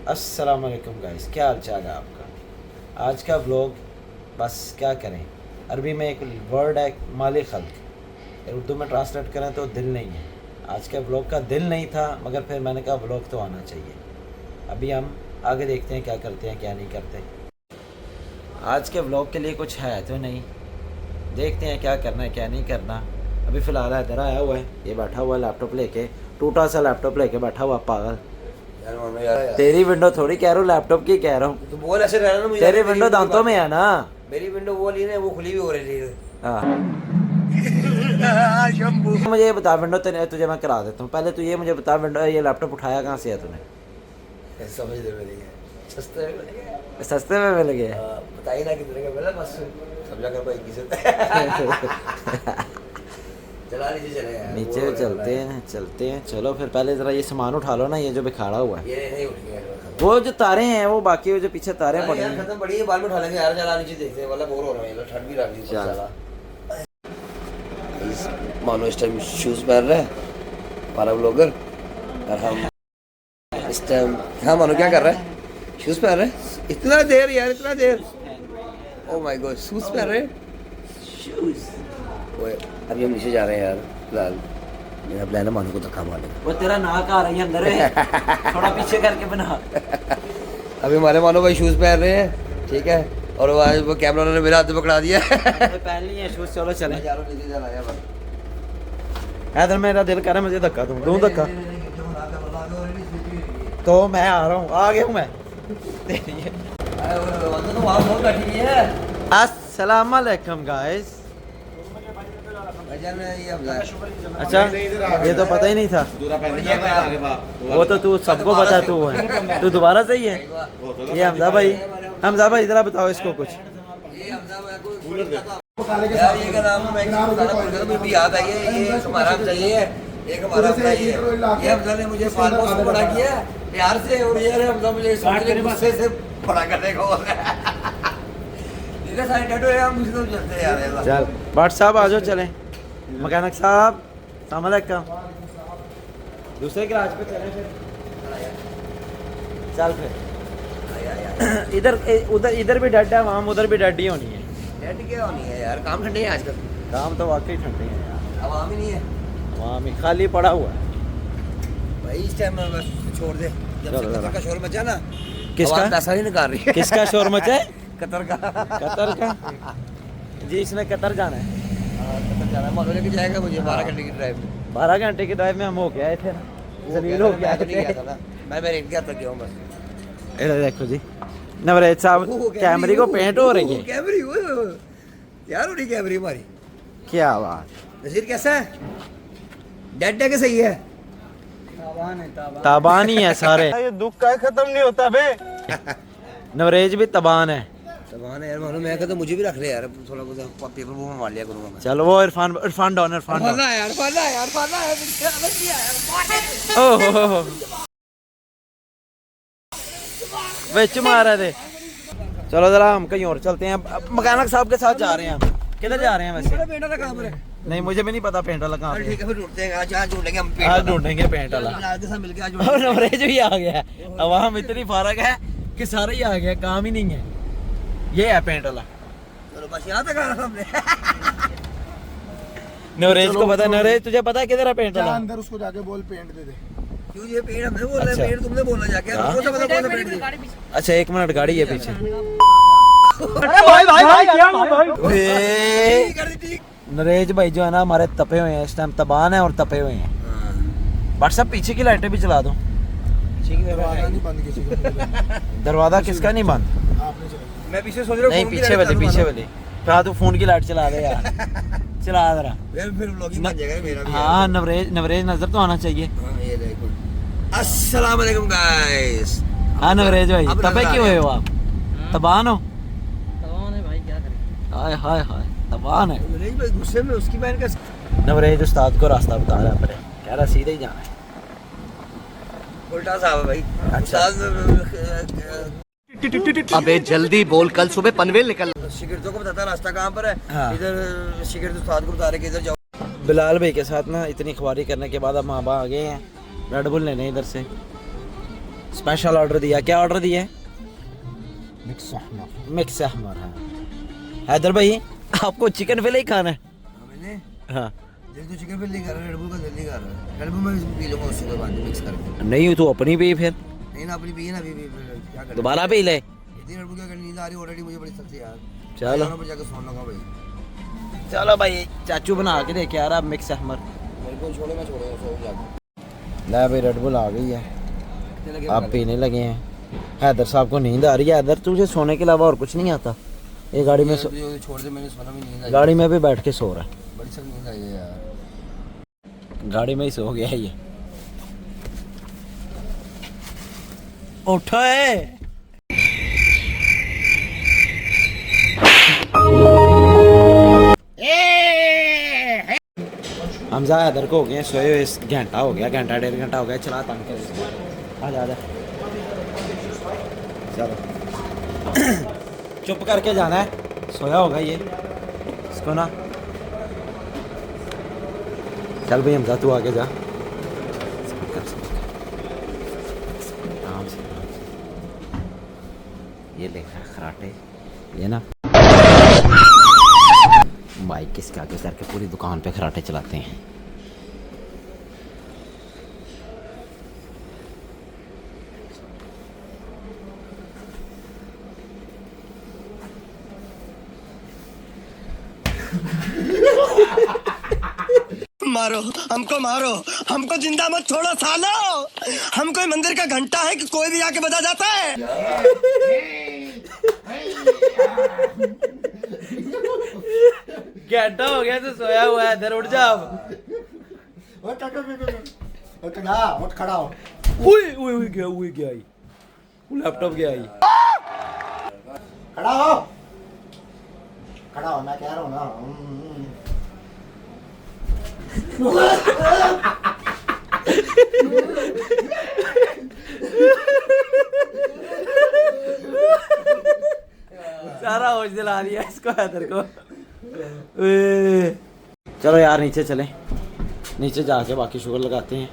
अस्सलाम वालेकुम गाइस, क्या हाल चाल है आपका। आज का व्लॉग बस क्या करें, अरबी में एक वर्ड है माली खल्क, उर्दू में ट्रांसलेट करें तो दिल नहीं है। आज के व्लॉग का दिल नहीं था, मगर फिर मैंने कहा व्लॉग तो आना चाहिए। अभी हम आगे देखते हैं क्या करते हैं क्या नहीं करते। आज के व्लॉग के लिए कुछ है तो नहीं, देखते हैं क्या करना है क्या नहीं करना। अभी फ़िलहाल इधर आया हुआ है, ये बैठा हुआ है लैपटॉप लेके, टूटा सा लैपटॉप लेके बैठा हुआ पागल। यार तेरी विंडो थोड़ी कह रहा हूँ, लैपटॉप की कह रहा हूँ। तो बोल ऐसे रहना ना मुझे। तेरी विंडो दांतों में है ना। मेरी विंडो वो ली ना, वो खुली भी हो रही थी। हाँ मुझे ये बता, विंडो तुझे मैं करा देता हूँ। पहले तू ये मुझे बता, विंडो ये लैपटॉप उठाया कहाँ से है तूने? समझ दे मेरी है, सस्ते में मिल गया। सस्ते में मिल गए? बताइए ना कितने का मिला, बस समझा कर भाई किसे। चला नीचे चले यार, नीचे वो चलते हैं चलते हैं। चलो फिर पहले ज़रा ये सामान उठा लो ना, ये जो बिखाड़ा हुआ है। ये नहीं उठ गया वो जो तारे हैं वो बाकी, वो जो पीछे तारे पड़े यार, हैं। खत्म पड़ी है, बाद में उठा लेंगे यार। चला नीचे देखते हैं, वाला बोर हो रहा है, ठंड भी लग रही है। चल। चला मानो इस टाइम शूज पहन रहा है हमारा ब्लॉगर, और हम इस टाइम हाँ मानो क्या कर रहा है, शूज पहन रहे हैं। इतना देर यार, इतना देर। ओ माय गॉड, शूज पहन रहे हैं, शूज। ओए अभी हम नीचे जा रहे हैं यार। फिलहाल मेरा प्लान है मानो को धक्का मारने का। वो तेरा नाक आ रही है अंदर है, थोड़ा पीछे करके बना। अभी हमारे मानो भाई शूज पहन रहे हैं, ठीक है। और वो आज वो कैमरा ने मेरा हाथ पकड़ा दिया। पहन लिए शूज, चलो चले। इधर मेरा दिल कर रहा है मुझे धक्का दूं धक्का। तो मैं आ रहा हूँ, आ गया हूँ मैं। अस्सलाम वालेकुम गाइस। अच्छा ये तो पता ही नहीं था। वो तो तू सबको पता, तू है, तू दोबारा सही है। ये हमजा भाई, हमजा भाई जरा बताओ इसको कुछ। यार ये का नाम मैं बताना भूल गया, मुझे याद आई है। ये हमारा हमजा ये है, एक हमारा हमजा ये है। ये हमजा ने मुझे फाल पोस्ट बड़ा किया प्यार से, और ये हमजा मुझे गुस्से से बड़ा करने को बोल रहा है। इधर साइड टैटू है, हम मुझे तो चलते हैं यार। चल बाट साहब आ जाओ, चलें। मकैनिक साहब अस्सलाम वालेकुम। दूसरे गैराज पे चलें फिर। चल फिर इधर उधर इधर भी डेड है, वहाँ उधर भी डेड ही होनी है। डेड क्या होनी है यार, काम ठंडे हैं आजकल। काम तो वाकई ठंडे हैं यार, आवाम ही नहीं है, वहाँ में खाली पड़ा हुआ है भाई इस टाइम बस छोड़ दे। जब से कतर का शोर मचा ना, किसका आवाज़ पैसा नहीं निकाल रही है। किसका शोर मचा है? कतर का। कतर का जी, इसने कतर जाना है। कतर जाना है, मानो लेके जाएगा मुझे 12 घंटे की ड्राइव में। 12 घंटे की ड्राइव में हम हो के आए थे ना, जलील हो गया मैं तो नहीं गया थे। था ना, मैं रेट गया तक गया हूँ बस। इधर देखो जी, नवरेज साहब कैमरे को पेंट हो रही है। कैमरी यार, उड़ी कैमरी हमारी। क्या बात, नजीर कैसा है? डेड है कि सही है? ताबान ही है सारे। ये दुख का खत्म नहीं होता बे। नवरेज भी तबान है। तबान है यार, मानो मैं कहता मुझे भी रख ले यार, थोड़ा बहुत पेपर वो मार लिया करूंगा मैं। चलो वो इरफान इरफान डॉन इरफान डॉन। फाना यार, फाना यार, फाना यार, ओहो विच मारा थे। चलो जरा हम कहीं और चलते हैं, मकैनिक साहब के साथ जा रहे हैं हम। किधर जा रहे हैं वैसे? पेंट वाला काम है। नहीं मुझे भी नहीं पता पेंट वाला कहाँ पे है। ठीक है, फिर ढूंढते हैं आज ढूंढेंगे हम पेंट आज वाला। ढूंढेंगे पेंट वाला। आज के साथ मिलके आज और नवरेज भी आ गया है, अवाम इतनी फारग है कि सारे ही आ गया, काम ही नहीं है। ये है पेंट वाला। चलो बस यहाँ तक आना हमने। नवरेज को पता, नवरेज तुझे पता है किधर है पेंट वाला? अंदर उसको जाके बोल पेंट दे दे। क्यों ये पेंट हमने बोल रहे अच्छा। हैं, पेंट तुमने बोलना जाके। हाँ। हमको तो पता कौन सा पेंट है। अच्छा एक मिनट, गाड़ी है पीछे। भाई क्या भाई? ओए, कर दी ठीक। नरेज भाई जो है ना हमारे तपे हुए हैं इस टाइम, तबान है और तपे हुए हैं। व्हाट्सएप पीछे की लाइटें भी चला दो। दरवाजा नहीं बंद किसी का। दरवाजा किसका नहीं बंद? आपने चला। मैं पीछे सोच रहा हूँ नहीं फोन की पीछे लाइट वाली, चालू पीछे मारो। वाली। कहा तू फोन की लाइट चला दे यार, चला जरा। फिर व्लॉगिंग बन जाएगा मेरा भी। हाँ नवरेज, नवरेज नजर तो आना चाहिए। हाँ ये देखो। अस्सलाम वालेकुम गाइस। हाँ नवरेज भाई, अब तपे नजर आ क्यों रहा हुए है। हो आप? तबान हो? तबान है भाई, क्या करें। हाय हाय हाय, तबान है। नरेश भाई गुस्से में उसकी बहन का नवरेज उस्ताद को रास्ता बता रहा है, कह रहा सीधे ही जाना है। उल्टा साहब है भाई। अच्छा। अबे जल्दी बोल, कल सुबह पनवेल निकल। शिगिर्दों को बताता रास्ता कहाँ पर है। हाँ। इधर शिगिर्द उस्ताद को बता रहे कि इधर जाओ। बिलाल भाई के साथ ना इतनी ख्वारी करने के बाद अब माँ बाप आ गए हैं रेड बुल लेने इधर से। स्पेशल ऑर्डर दिया, क्या ऑर्डर दिया है? मिक्स अहमर। मिक्स अहमर। हाँ हैदर भाई आपको चिकन फिले ही खाना है? मैंने हाँ दिल तो चिकन फिल नहीं कर रहा, रेड बुल का दिल नहीं कर रहा। रेड बुल मैं पी लूंगा उसके बाद मिक्स करके। नहीं तो अपनी भी फिर नहीं ना अपनी पी है ना, अभी क्या कर दोबारा पी ले। इतनी रेड बुल क्या करनी, नींद आ रही ऑलरेडी मुझे बड़ी सख्त यार। चलो पर जाकर सोने लगा भाई। चलो भाई चाचू बना के देखे यार आप मिक्स अहमर। मेरे को छोड़े, मैं छोड़ूंगा सो जाकर। ले भाई रेड बुल आ गई है, कितने लगे आप पीने लगे हैं। हैदर साहब को नींद आ रही है। हैदर तुझे सोने के अलावा और कुछ नहीं आता? ये गाड़ी में छोड़ दे, मैंने सोना भी नींद आई। गाड़ी में भी बैठ के सो रहा है, बड़ी सख्त नींद आई है यार। गाड़ी में ही सो गया है ये। उठो है हमजा हैदर को हो गए सोए हुए, घंटा हो गया, घंटा 1.5 घंटा हो गया चला तंग कर। आ जा चलो चुप करके जाना है, सोया होगा ये इसको ना। चल भाई हमजा तू आगे जा, आराम से। ये ले खराटे ये ना बाइक किसके आगे करके पूरी दुकान पे खराटे चलाते हैं। मारो हमको जिंदा मत छोड़ो सालो। हम कोई मंदिर का घंटा है कि कोई भी आके बजा जाता है। घंटा हो गया तो सोया हुआ है, इधर उठ जा अब। उठ खड़ा हो। उई गया ही, लैपटॉप गया ही। खड़ा हो, खड़ा हो, मैं कह रहा हूँ ना। सारा होश दिला दिया इसको हैदर को। चलो यार नीचे चलें, नीचे जाके बाकी शुगर लगाते हैं।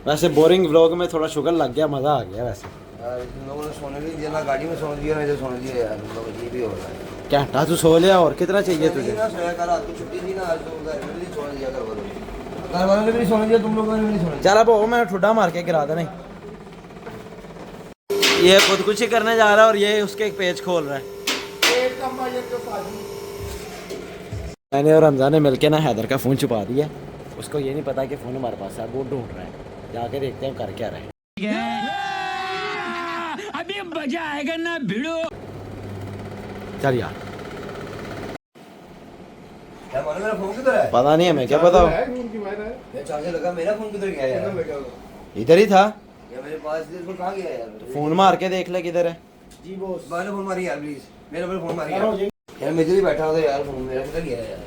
वैसे बोरिंग व्लॉग में थोड़ा शुगर लग गया, मज़ा आ गया वैसे। यार इन लोगों ने सोने नहीं दिया ना, गाड़ी में सोने दिया ना, इधर सोने दिया यार। हम लोग ये भी हो रहा है। घंटा तू सो लिया, और कितना चाहिए तुझे? ना सोया कर, आज तो छुट्टी थी ना, आज तो घर में भी सोने दिया घर वालों ने। घर वालों ने भी सोने दिया, तुम लोगों ने भी नहीं सोने दिया। चल अब वो मैं ठुड्डा मार के गिरा देना। ये खुदकुशी करने जा रहा है और ये उसके एक पेज खोल रहा है। मैंने और रमजान ने मिलके ना हैदर का फ़ोन छुपा दिया। उसको ये नहीं पता कि फ़ोन हमारे पास है, वो ढूंढ रहा है। जाके देखते हैं कर क्या रहा है। अभी मजा आएगा ना भिड़ो। चल यार क्या मालूम मेरा फोन किधर है? पता नहीं है, मैं क्या पता। मैं चार्जर लगा, मेरा फोन किधर गया यार? इधर ही था या मेरे पास इसको कहाँ गया यार? फ़ोन मार के देख ले किधर है। जी बॉस। मैंने फोन मारी यार, प्लीज मेरे ऊपर फोन मारी यार। यार मैं इधर ही बैठा था यार, फोन मेरा किधर गया यार?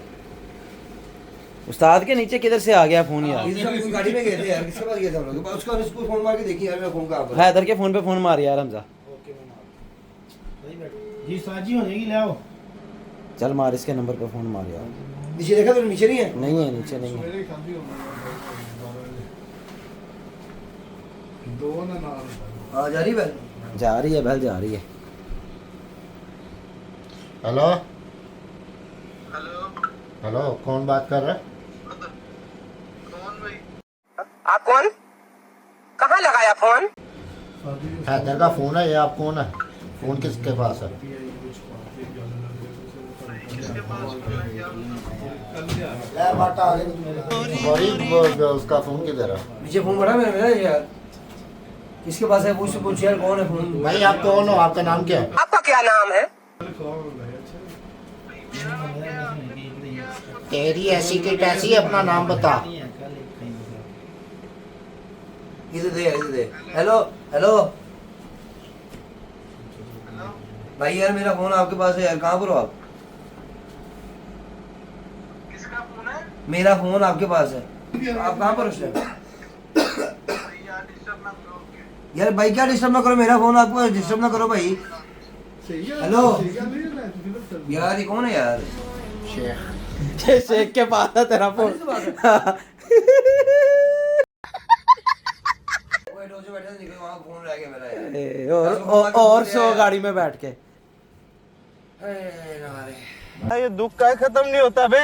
उस्ताद के नीचे किधर से आ गया फ़ोन यार? इधर सब गाड़ी में गए थे यार, किसके पास गए थे हम लोग? उसका उसको फोन मार के देखी यार, मेरा फोन कहाँ पर है? हैदर के फ़ोन पे फ़ोन मार यार हमजा। जी साजी हो जाएगी, ले आओ। चल मार इसके नंबर पे फ़ोन मार यार। नीचे देखा तो नीचे नहीं है। नहीं है, नीचे नहीं है। हाँ जा रही है जा रही है बहल, जा रही है। हेलो हेलो, कौन बात कर रहा है? आप कौन? कहाँ लगाया फोन? हैदर का फोन है, ये आप कौन है? फोन किसके पास है? सॉरी, उसका फोन किधर है? नीचे फोन पड़ा मेरा मेरा यार, किसके पास है? पूछ यार कौन है फोन? भाई आप कौन हो? आपका नाम क्या है? आपका क्या नाम है? तेरी ऐसी की तैसी, अपना नाम बता। इधर दे यार, इधर दे। हेलो हेलो भाई यार, मेरा फोन आपके पास है यार, कहाँ पर हो आप? किसका फोन है? मेरा फोन आपके पास है, आप कहाँ पर हो? यार भाई क्या डिस्टर्ब ना करो, मेरा फोन आपको डिस्टर्ब ना करो भाई। हेलो यार, ये कौन है यार? शेख के पास है तेरा फोन। बैठो जो बैठे निकल वहां फोन रह गया मेरा यार ए, और सो गाड़ी में बैठ के ये दुख का खत्म नहीं होता बे।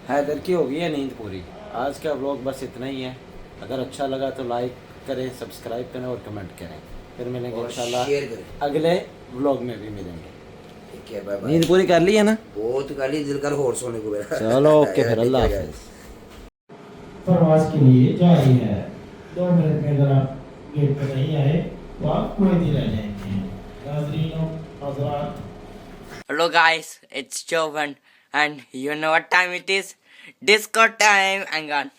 हैदर की होगी है नींद पूरी। आज का व्लॉग बस इतना ही है। अगर अच्छा लगा तो लाइक करें, सब्सक्राइब करें और कमेंट करें। फिर मिलेंगे और इंशाल्लाह शेयर करें। अगले व्लॉग में भी मिलेंगे। ठीक है, बाय बाय। नींद पूरी कर ली है ना? बहुत गाली दिल कर होर सोने को मेरा। चलो ओके फिर अल्लाह हाफिज़। प्रवास के लिए जारी है। 2 मिनट में अगर आप गेट पर नहीं आए तो आप कुवैत ही रह जाएंगे। नाज़रीन हज़रात, Hello guys, it's Jovan and you know what time it is? Disco time and gone.